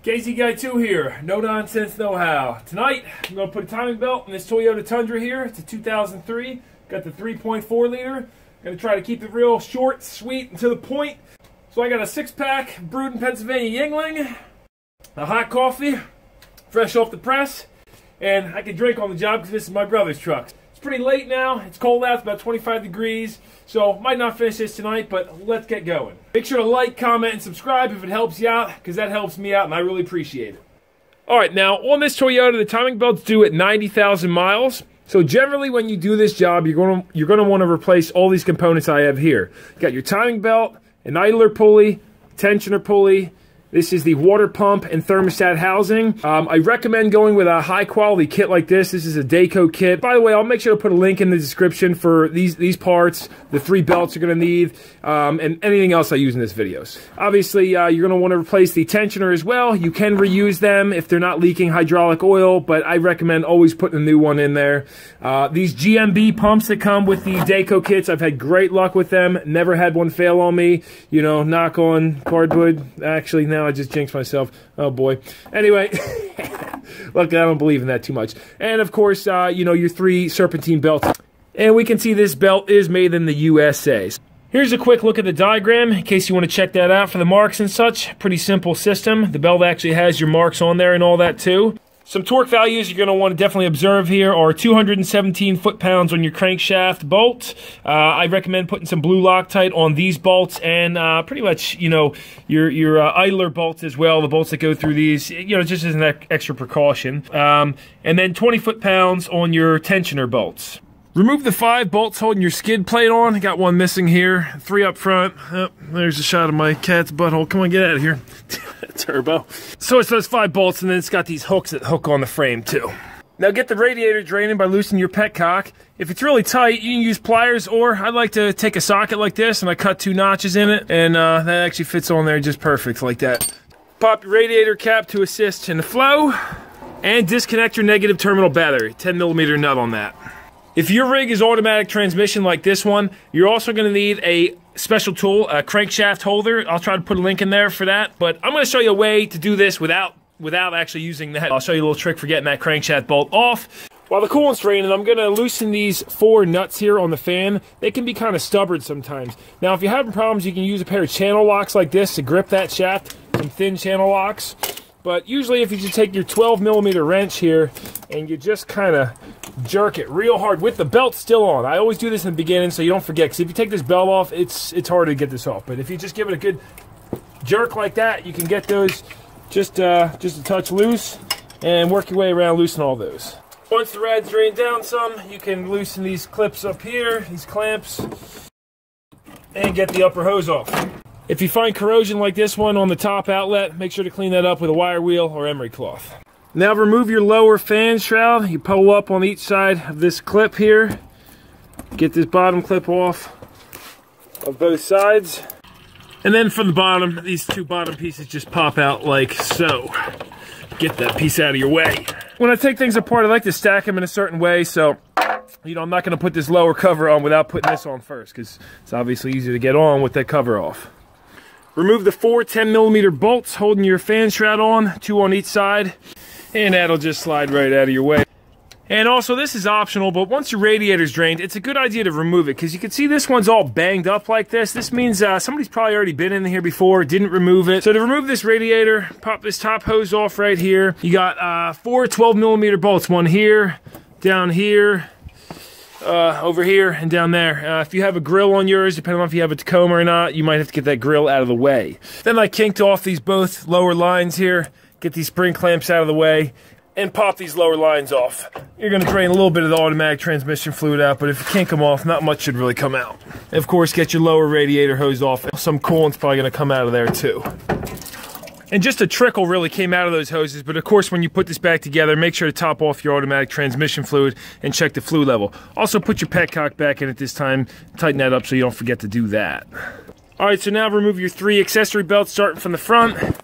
KZ Guy 2 here, NoNonsenseKnowHow. Tonight, I'm going to put a timing belt in this Toyota Tundra here. It's a 2003. Got the 3.4 liter. Going to try to keep it real short, sweet, and to the point. So I got a 6-pack brewed in Pennsylvania Yingling, a hot coffee, fresh off the press, and I can drink on the job because this is my brother's truck. It's pretty late now. It's cold out. It's about 25 degrees. So might not finish this tonight, but let's get going. Make sure to like, comment, and subscribe if it helps you out, because that helps me out, and I really appreciate it. All right, now on this Toyota, the timing belt's due at 90,000 miles. So generally, when you do this job, you're going to want to replace all these components I have here. You got your timing belt, an idler pulley, tensioner pulley. This is the water pump and thermostat housing. I recommend going with a high-quality kit like this. This is a Daco kit. By the way, I'll make sure to put a link in the description for these parts, the 3 belts you're going to need, and anything else I use in this videos. Obviously, you're going to want to replace the tensioner as well. You can reuse them if they're not leaking hydraulic oil, but I recommend always putting a new one in there. These GMB pumps that come with the Daco kits, I've had great luck with them. Never had one fail on me. You know, knock on cardboard. Actually, now I just jinxed myself. Oh boy. Anyway, luckily I don't believe in that too much. And of course, you know, your 3 serpentine belts. And we can see this belt is made in the USA. Here's a quick look at the diagram in case you want to check that out for the marks and such. Pretty simple system. The belt actually has your marks on there and all that too. Some torque values you're going to want to definitely observe here are 217 foot-pounds on your crankshaft bolt. I recommend putting some blue Loctite on these bolts and pretty much, you know, your idler bolts as well, the bolts that go through these, you know, just as an extra precaution. And then 20 foot-pounds on your tensioner bolts. Remove the 5 bolts holding your skid plate on. I got one missing here, 3 up front. Oh, there's a shot of my cat's butthole. Come on, get out of here. Turbo. So it's those 5 bolts, and then it's got these hooks that hook on the frame too. Now get the radiator draining by loosening your petcock. If it's really tight, you can use pliers, or I like to take a socket like this and I cut 2 notches in it, and that actually fits on there just perfect like that. Pop your radiator cap to assist in the flow, and disconnect your negative terminal battery. 10mm nut on that. If your rig is automatic transmission like this one, you're also going to need a special tool, a crankshaft holder. I'll try to put a link in there for that, but I'm going to show you a way to do this without actually using that. I'll show you a little trick for getting that crankshaft bolt off. While the coolant's draining, I'm going to loosen these 4 nuts here on the fan. They can be kind of stubborn sometimes. Now, if you're having problems, you can use a pair of channel locks like this to grip that shaft, some thin channel locks. But usually if you just take your 12mm wrench here and you just kind of jerk it real hard with the belt still on. I always do this in the beginning so you don't forget, because if you take this belt off, it's hard to get this off. But if you just give it a good jerk like that, you can get those just a touch loose and work your way around, loosen all those. Once the rad's drained down some, you can loosen these clips up here, these clamps, and get the upper hose off. If you find corrosion like this one on the top outlet, make sure to clean that up with a wire wheel or emery cloth. Now remove your lower fan shroud. You pull up on each side of this clip here. Get this bottom clip off of both sides. And then from the bottom, these 2 bottom pieces just pop out like so. Get that piece out of your way. When I take things apart, I like to stack them in a certain way, so you know, I'm not going to put this lower cover on without putting this on first, because it's obviously easier to get on with that cover off. Remove the 4 10mm bolts holding your fan shroud on, 2 on each side, and that'll just slide right out of your way. And also, this is optional, but once your radiator's drained, it's a good idea to remove it, because you can see this one's all banged up like this. This means somebody's probably already been in here before, didn't remove it. So to remove this radiator, pop this top hose off right here. You got 4 12mm bolts, one here, down here, over here, and down there. If you have a grill on yours, depending on if you have a Tacoma or not, you might have to get that grill out of the way. Then I kinked off these both lower lines here, get these spring clamps out of the way, and pop these lower lines off. You're going to drain a little bit of the automatic transmission fluid out, but if you kink them off, not much should really come out. And of course, get your lower radiator hose off. Some coolant's probably going to come out of there too. And just a trickle really came out of those hoses, but of course when you put this back together, make sure to top off your automatic transmission fluid and check the fluid level. Also put your petcock back in at this time, tighten that up so you don't forget to do that. Alright, so now remove your 3 accessory belts starting from the front.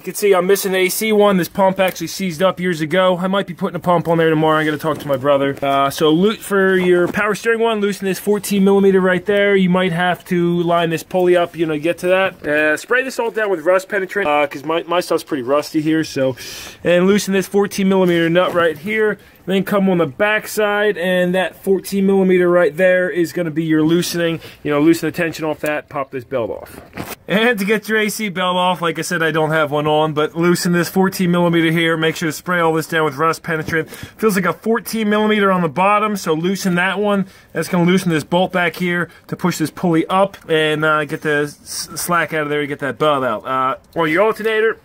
You can see I'm missing the AC one. This pump actually seized up years ago. I might be putting a pump on there tomorrow. I'm going to talk to my brother. So for your power steering one, loosen this 14mm right there. You might have to line this pulley up, you know, to get to that. Spray this all down with rust penetrant because my stuff's pretty rusty here. So, and loosen this 14mm nut right here. Then come on the back side, and that 14mm right there is going to be your loosening. You know, loosen the tension off that, pop this belt off. And to get your AC belt off, like I said, I don't have one on, but loosen this 14mm here. Make sure to spray all this down with rust penetrant. Feels like a 14mm on the bottom, so loosen that one. That's going to loosen this bolt back here to push this pulley up and get the slack out of there to get that belt out. On your alternator,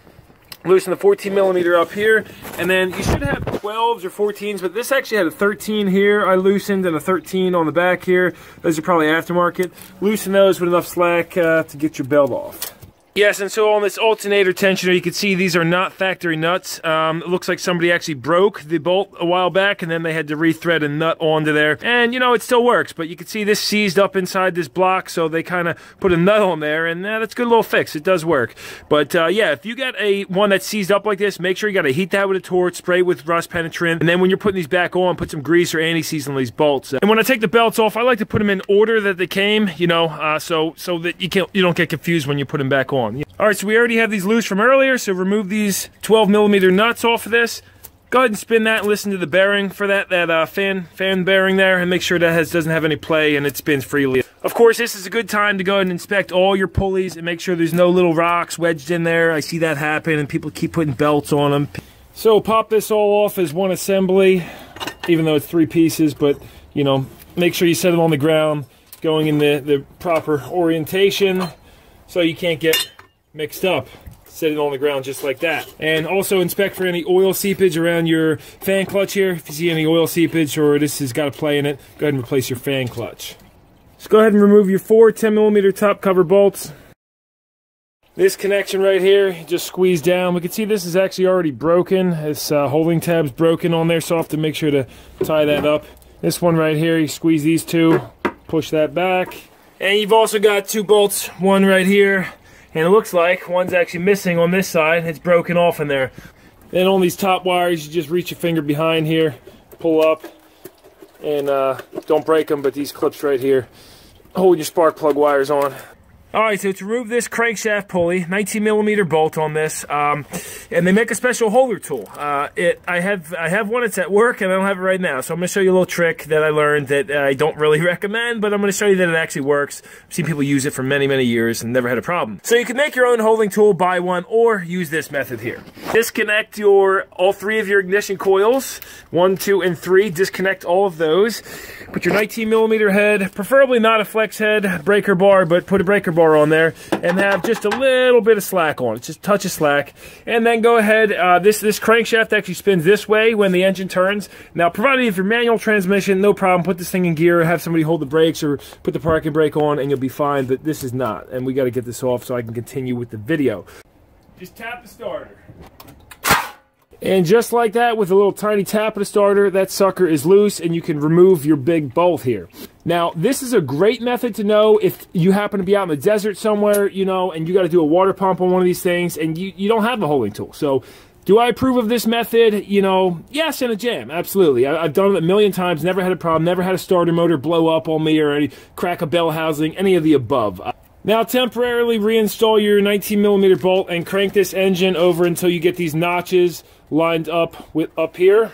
loosen the 14mm up here, and then you should have 12s or 14s, but this actually had a 13 here I loosened and a 13 on the back here. Those are probably aftermarket. Loosen those with enough slack to get your belt off. Yes, and so on this alternator tensioner, you can see these are not factory nuts. It looks like somebody actually broke the bolt a while back, and then they had to rethread a nut onto there. And, you know, it still works, but you can see this seized up inside this block, so they kind of put a nut on there, and that's a good little fix. It does work. But, yeah, if you got one that's seized up like this, make sure you got to heat that with a torch, spray it with rust penetrant, and then when you're putting these back on, put some grease or anti-seize on these bolts. And when I take the belts off, I like to put them in order that they came, you know, so that you don't get confused when you put them back on. Alright, so we already have these loose from earlier, so remove these 12mm nuts off of this. Go ahead and spin that and listen to the bearing for that fan bearing there, and make sure that doesn't have any play and it spins freely. Of course, this is a good time to go ahead and inspect all your pulleys and make sure there's no little rocks wedged in there. I see that happen and people keep putting belts on them. So pop this all off as one assembly, even though it's 3 pieces, but, you know, make sure you set it on the ground, going in the proper orientation so you can't get mixed up. Set it on the ground just like that. And also inspect for any oil seepage around your fan clutch here. If you see any oil seepage or this has got a play in it, go ahead and replace your fan clutch. Just go ahead and remove your 4 10mm top cover bolts. This connection right here, just squeeze down. We can see this is actually already broken. This holding tab's broken on there, so I'll have to make sure to tie that up. This one right here, you squeeze these two, push that back. And you've also got 2 bolts, one right here, and it looks like one's actually missing on this side. It's broken off in there. Then on these top wires, you just reach your finger behind here, pull up, and don't break them, but these clips right here hold your spark plug wires on. Alright, so to remove this crankshaft pulley, 19mm bolt on this, and they make a special holder tool. I have one that's at work, and I don't have it right now, so I'm going to show you a little trick that I learned that I don't really recommend, but I'm going to show you that it actually works. I've seen people use it for many, many years and never had a problem. So you can make your own holding tool, buy one, or use this method here. Disconnect all 3 of your ignition coils, 1, 2, and 3. Disconnect all of those. Put your 19mm head, preferably not a flex head breaker bar, but put a breaker bar on there and have just a little bit of slack on it, just a touch of slack, and then go ahead. This crankshaft actually spins this way when the engine turns. Now, provided if you're manual transmission, no problem, put this thing in gear, have somebody hold the brakes or put the parking brake on and you'll be fine, but this is not, and we got to get this off so I can continue with the video. Just tap the starter. And just like that, with a little tiny tap of the starter, that sucker is loose and you can remove your big bolt here. Now, this is a great method to know if you happen to be out in the desert somewhere, you know, and you got to do a water pump on one of these things and you don't have a holding tool. So, do I approve of this method? You know, yes, in a jam, absolutely. I've done it a million times, never had a problem, never had a starter motor blow up on me or any crack a bell housing, any of the above. Now temporarily reinstall your 19mm bolt and crank this engine over until you get these notches lined up up here.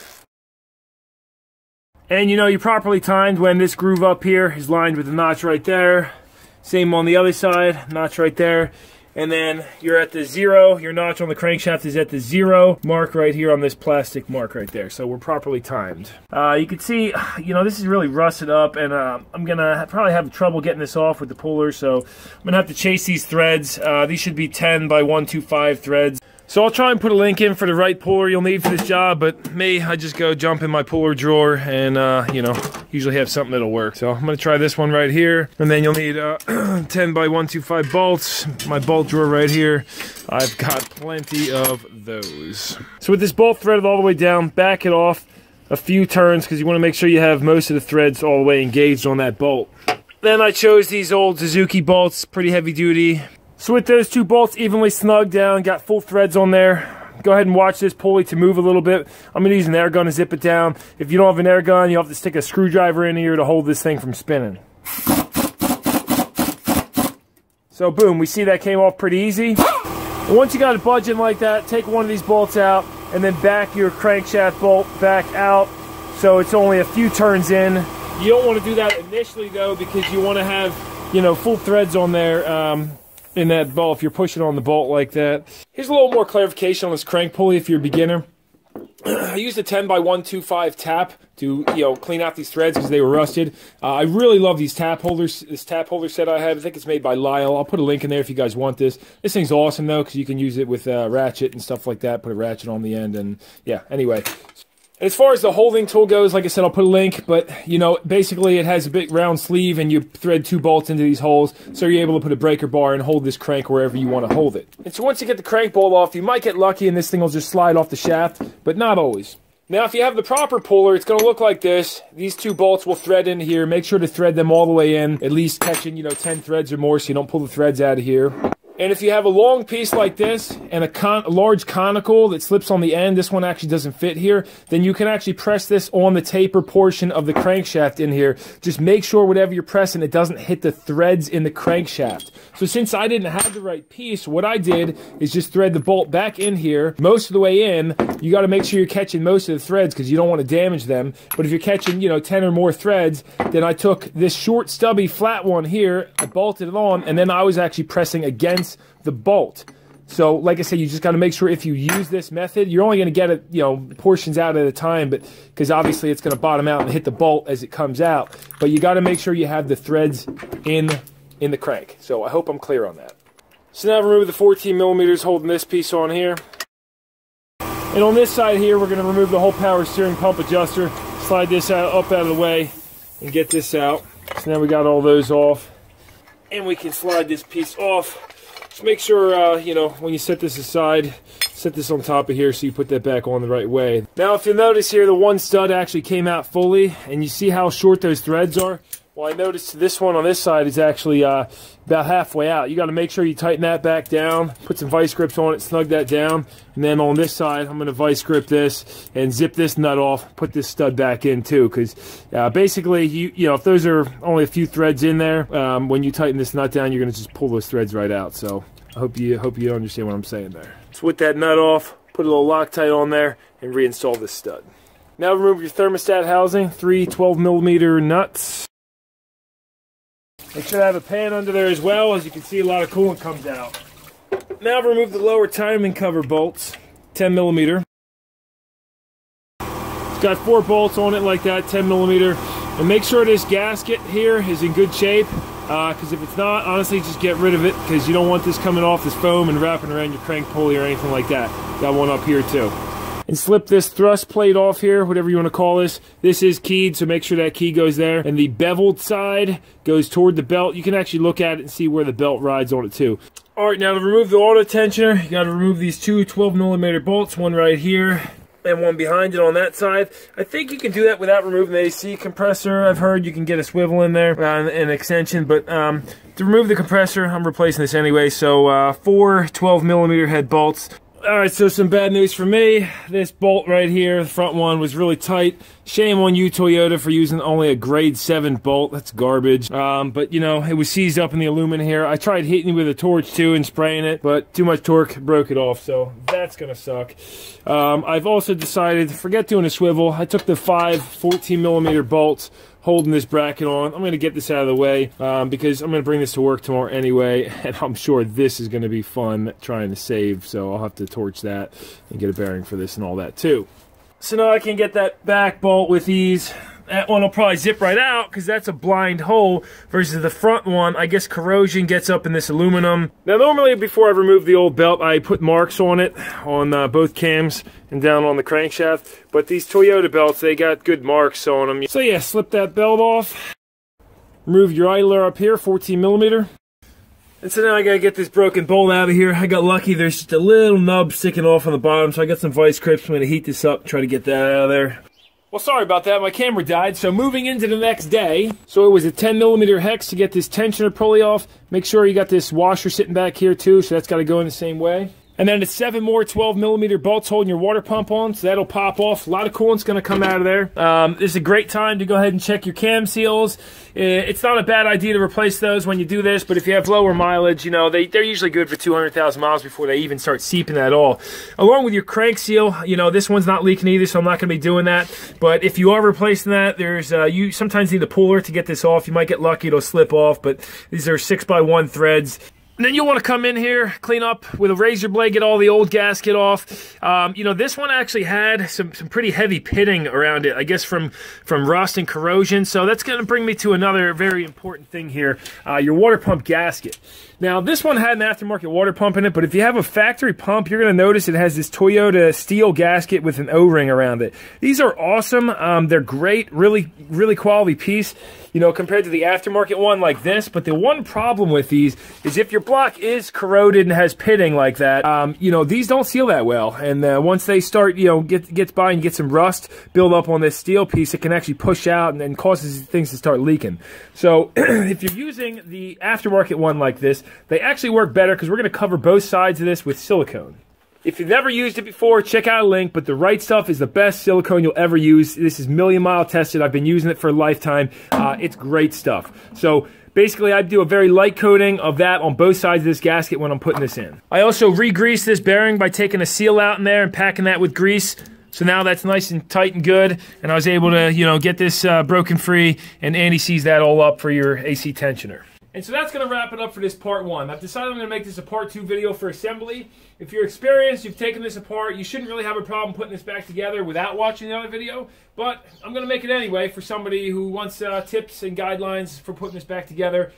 And you know you're properly timed when this groove up here is lined with the notch right there. Same on the other side, notch right there. And then you're at the 0, your notch on the crankshaft is at the 0 mark right here on this plastic mark right there. So we're properly timed. You can see, you know, this is really rusted up and I'm gonna probably have trouble getting this off with the puller, so I'm gonna have to chase these threads. These should be 10 by 125 threads. So I'll try and put a link in for the right puller you'll need for this job, but me, I just go jump in my puller drawer and, you know, usually have something that'll work. So I'm going to try this one right here, and then you'll need 10 by 125 bolts. My bolt drawer right here, I've got plenty of those. So with this bolt threaded all the way down, back it off a few turns because you want to make sure you have most of the threads all the way engaged on that bolt. Then I chose these old Suzuki bolts, pretty heavy duty. So with those two bolts evenly snugged down, got full threads on there, go ahead and watch this pulley to move a little bit. I'm going to use an air gun to zip it down. If you don't have an air gun, you'll have to stick a screwdriver in here to hold this thing from spinning. So boom, we see that came off pretty easy. And once you got it budging like that, take one of these bolts out and then back your crankshaft bolt back out so it's only a few turns in. You don't want to do that initially though, because you want to have, you know, full threads on there in that bolt if you're pushing on the bolt like that. Here's a little more clarification on this crank pulley if you're a beginner. I used a 10x125 tap to, you know, clean out these threads because they were rusted. I really love these tap holders. This tap holder set I have, I think it's made by Lyle. I'll put a link in there if you guys want this. This thing's awesome though because you can use it with ratchet and stuff like that. Put a ratchet on the end and yeah, anyway. As far as the holding tool goes, like I said, I'll put a link, but, you know, basically it has a big round sleeve and you thread two bolts into these holes, so you're able to put a breaker bar and hold this crank wherever you want to hold it. And so once you get the crank bolt off, you might get lucky and this thing will just slide off the shaft, but not always. Now, if you have the proper puller, it's going to look like this. These two bolts will thread in here. Make sure to thread them all the way in, at least catching, you know, 10 threads or more so you don't pull the threads out of here. And if you have a long piece like this and a large conical that slips on the end, this one actually doesn't fit here, then you can actually press this on the taper portion of the crankshaft in here. Just make sure whatever you're pressing, it doesn't hit the threads in the crankshaft. So since I didn't have the right piece, what I did is just thread the bolt back in here most of the way in. You got to make sure you're catching most of the threads because you don't want to damage them. But if you're catching, you know, 10 or more threads, then I took this short stubby flat one here, I bolted it on, and then I was actually pressing against the bolt. So like I said, you just got to make sure if you use this method, you're only going to get it, you know, portions out at a time, but because obviously it's going to bottom out and hit the bolt as it comes out. But you got to make sure you have the threads in the crank. So I hope I'm clear on that. So now I've removed the 14 millimeters holding this piece on here. And on this side here, we're going to remove the whole power steering pump adjuster, slide this up out of the way, and get this out. So now we got all those off. And we can slide this piece off. Just make sure, you know, when you set this aside, set this on top of here so you put that back on the right way. Now, if you'll notice here, the one stud actually came out fully, and you see how short those threads are? Well, I noticed this one on this side is actually about halfway out. You got to make sure you tighten that back down, put some vice grips on it, snug that down, and then on this side, I'm going to vice grip this and zip this nut off, put this stud back in too, because basically, you know, if those are only a few threads in there, when you tighten this nut down, you're going to just pull those threads right out. So I hope you understand what I'm saying there. So with that nut off, put a little Loctite on there, and reinstall this stud. Now remove your thermostat housing, 3 12mm nuts. Make sure to have a pan under there as well. As you can see, a lot of coolant comes out. Now I've removed the lower timing cover bolts, 10mm. It's got 4 bolts on it like that, 10mm. And make sure this gasket here is in good shape, because if it's not, honestly, just get rid of it, because you don't want this coming off this foam and wrapping around your crank pulley or anything like that. Got one up here too. And slip this thrust plate off here, whatever you want to call this. This is keyed, so make sure that key goes there. And the beveled side goes toward the belt. You can actually look at it and see where the belt rides on it too. Alright, now to remove the auto tensioner, you got to remove these 2 12mm bolts, one right here and one behind it on that side. I think you can do that without removing the AC compressor. I've heard you can get a swivel in there and an extension, but to remove the compressor, I'm replacing this anyway. So 4 12mm head bolts. Alright, so some bad news for me. This bolt right here, the front one, was really tight. Shame on you, Toyota, for using only a grade 7 bolt. That's garbage. But, you know, it was seized up in the aluminum here. I tried hitting it with a torch, too, and spraying it, but too much torque broke it off, so that's going to suck. I've also decided, forget doing a swivel. I took the 5 14mm bolts, holding this bracket on. I'm going to get this out of the way because I'm going to bring this to work tomorrow anyway, and I'm sure this is going to be fun trying to save, so I'll have to torch that and get a bearing for this and all that too. So now I can get that back bolt with ease. That one will probably zip right out because that's a blind hole versus the front one. I guess corrosion gets up in this aluminum. Now normally before I remove the old belt, I put marks on it on both cams and down on the crankshaft. But these Toyota belts, they got good marks on them. So yeah, slip that belt off. Remove your idler up here, 14mm. And so now I gotta get this broken bolt out of here. I got lucky, there's just a little nub sticking off on the bottom, so I got some vice grips. I'm gonna heat this up, try to get that out of there. Well, sorry about that. My camera died. So moving into the next day. So it was a 10mm hex to get this tensioner pulley off. Make sure you got this washer sitting back here too, so that's got to go in the same way. And then it's 7 more 12mm bolts holding your water pump on, so that'll pop off. A lot of coolant's going to come out of there. This is a great time to go ahead and check your cam seals. It's not a bad idea to replace those when you do this, but if you have lower mileage, you know, they're usually good for 200,000 miles before they even start seeping at all. Along with your crank seal, you know, this one's not leaking either, so I'm not going to be doing that. But if you are replacing that, there's you sometimes need a puller to get this off. You might get lucky, it'll slip off, but these are 6x1 threads. And then you'll want to come in here, clean up with a razor blade, get all the old gasket off. You know, this one actually had some pretty heavy pitting around it, I guess from rust and corrosion. So that's going to bring me to another very important thing here, your water pump gasket. Now, this one had an aftermarket water pump in it, but if you have a factory pump, you're going to notice it has this Toyota steel gasket with an O-ring around it. These are awesome. They're great, really quality piece, you know, compared to the aftermarket one like this. But the one problem with these is if your block is corroded and has pitting like that, you know, these don't seal that well. And once they start, you know, gets by and you get some rust build up on this steel piece, it can actually push out and causes things to start leaking. So if you're using the aftermarket one like this, they actually work better because we're going to cover both sides of this with silicone. If you've never used it before, check out a link, but the Right Stuff is the best silicone you'll ever use. This is million-mile tested. I've been using it for a lifetime. It's great stuff. So basically, I do a very light coating of that on both sides of this gasket when I'm putting this in. I also re-grease this bearing by taking a seal out in there and packing that with grease. So now that's nice and tight and good, and I was able to, you know, get this broken free, and Andy sees that all up for your AC tensioner. And so that's going to wrap it up for this part 1. I've decided I'm going to make this a part 2 video for assembly. If you're experienced, you've taken this apart, you shouldn't really have a problem putting this back together without watching the other video. But I'm going to make it anyway for somebody who wants tips and guidelines for putting this back together.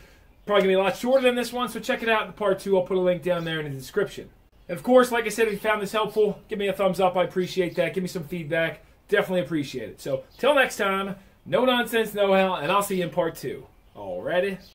Probably going to be a lot shorter than this one, so check it out in part 2. I'll put a link down there in the description. And of course, like I said, if you found this helpful, give me a thumbs up. I appreciate that. Give me some feedback. Definitely appreciate it. So, till next time, no nonsense, no how, and I'll see you in part 2. Alrighty?